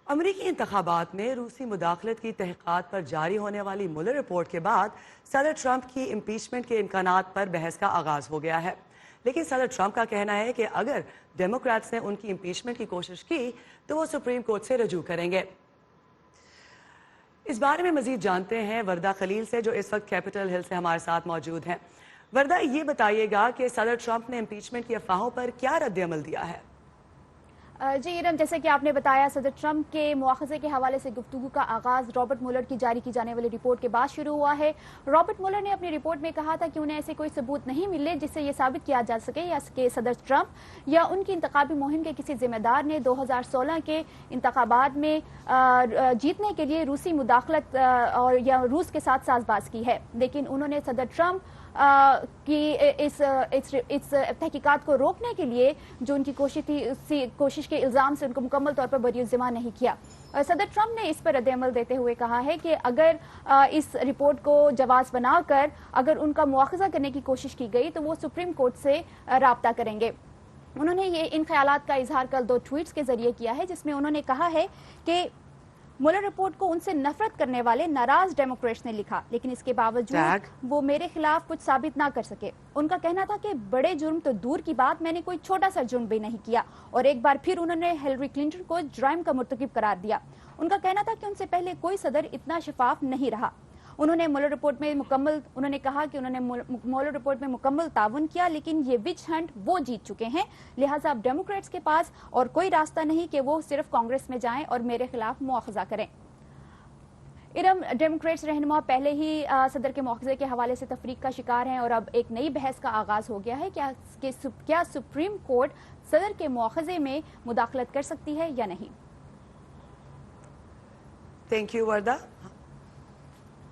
امریکی انتخابات میں روسی مداخلت کی تحقیقات پر جاری ہونے والی مولر رپورٹ کے بعد صدر ٹرمپ کی امپیچمنٹ کے امکانات پر بحث کا آغاز ہو گیا ہے، لیکن صدر ٹرمپ کا کہنا ہے کہ اگر ڈیموکریٹس نے ان کی امپیچمنٹ کی کوشش کی تو وہ سپریم کورٹ سے رجوع کریں گے۔ اس بارے میں مزید جانتے ہیں وردہ خلیل سے، جو اس وقت کیپٹل ہل سے ہمارے ساتھ موجود ہیں۔ وردہ، یہ بتائیے گا کہ صدر ٹرمپ نے امپیچمنٹ کی افواہوں پر کیا رد عمل دیا ہے؟ جی ارم، جیسے کہ آپ نے بتایا، صدر ٹرمپ کے مواخذے کے حوالے سے گفتگو کا آغاز رابرٹ مولر کی جاری کی جانے والی رپورٹ کے بعد شروع ہوا ہے۔ رابرٹ مولر نے اپنی رپورٹ میں کہا تھا کہ انہیں ایسے کوئی ثبوت نہیں ملے جس سے یہ ثابت کیا جا سکے یا کہ صدر ٹرمپ یا ان کی انتخابی مہم کے کسی ذمہ دار نے 2016 کے انتخابات میں جیتنے کے لیے روسی مداخلت اور یا روس کے ساتھ ساز باز کی ہے، لیکن انہوں نے صدر ٹرمپ کی اس تحقیقات کو روکنے کے لیے جو ان کی کوشش تھی، اسی کوشش کے الزام سے ان کو مکمل طور پر بری الزام نہیں کیا۔ صدر ٹرمپ نے اس پر رد عمل دیتے ہوئے کہا ہے کہ اگر اس رپورٹ کو جواز بنا کر اگر ان کا مواخذہ کرنے کی کوشش کی گئی تو وہ سپریم کورٹ سے رابطہ کریں گے۔ انہوں نے ان خیالات کا اظہار کل 2 ٹویٹس کے ذریعے کیا ہے، جس میں انہوں نے کہا ہے کہ مولر رپورٹ کو ان سے نفرت کرنے والے ناراض ڈیموکریٹس نے لکھا، لیکن اس کے باوجود وہ میرے خلاف کچھ ثابت نہ کر سکے۔ ان کا کہنا تھا کہ بڑے جرم تو دور کی بات، میں نے کوئی چھوٹا سا جرم بھی نہیں کیا، اور ایک بار پھر انہوں نے ہیلری کلنٹن کو جرائم کا مرتکب قرار دیا۔ ان کا کہنا تھا کہ ان سے پہلے کوئی صدر اتنا شفاف نہیں رہا۔ انہوں نے مولر رپورٹ میں مکمل تعاون کیا، لیکن یہ وچ ہنٹ وہ جیت چکے ہیں، لہٰذا اب ڈیموکریٹس کے پاس اور کوئی راستہ نہیں کہ وہ صرف کانگریس میں جائیں اور میرے خلاف مواخذہ کریں۔ ارم، ڈیموکریٹس رہنما پہلے ہی صدر کے مواخذے کے حوالے سے تفریق کا شکار ہیں، اور اب ایک نئی بحث کا آغاز ہو گیا ہے کیا سپریم کورٹ صدر کے مواخذے میں مداخلت کر سکتی ہے یا نہیں۔ Thank you Warda.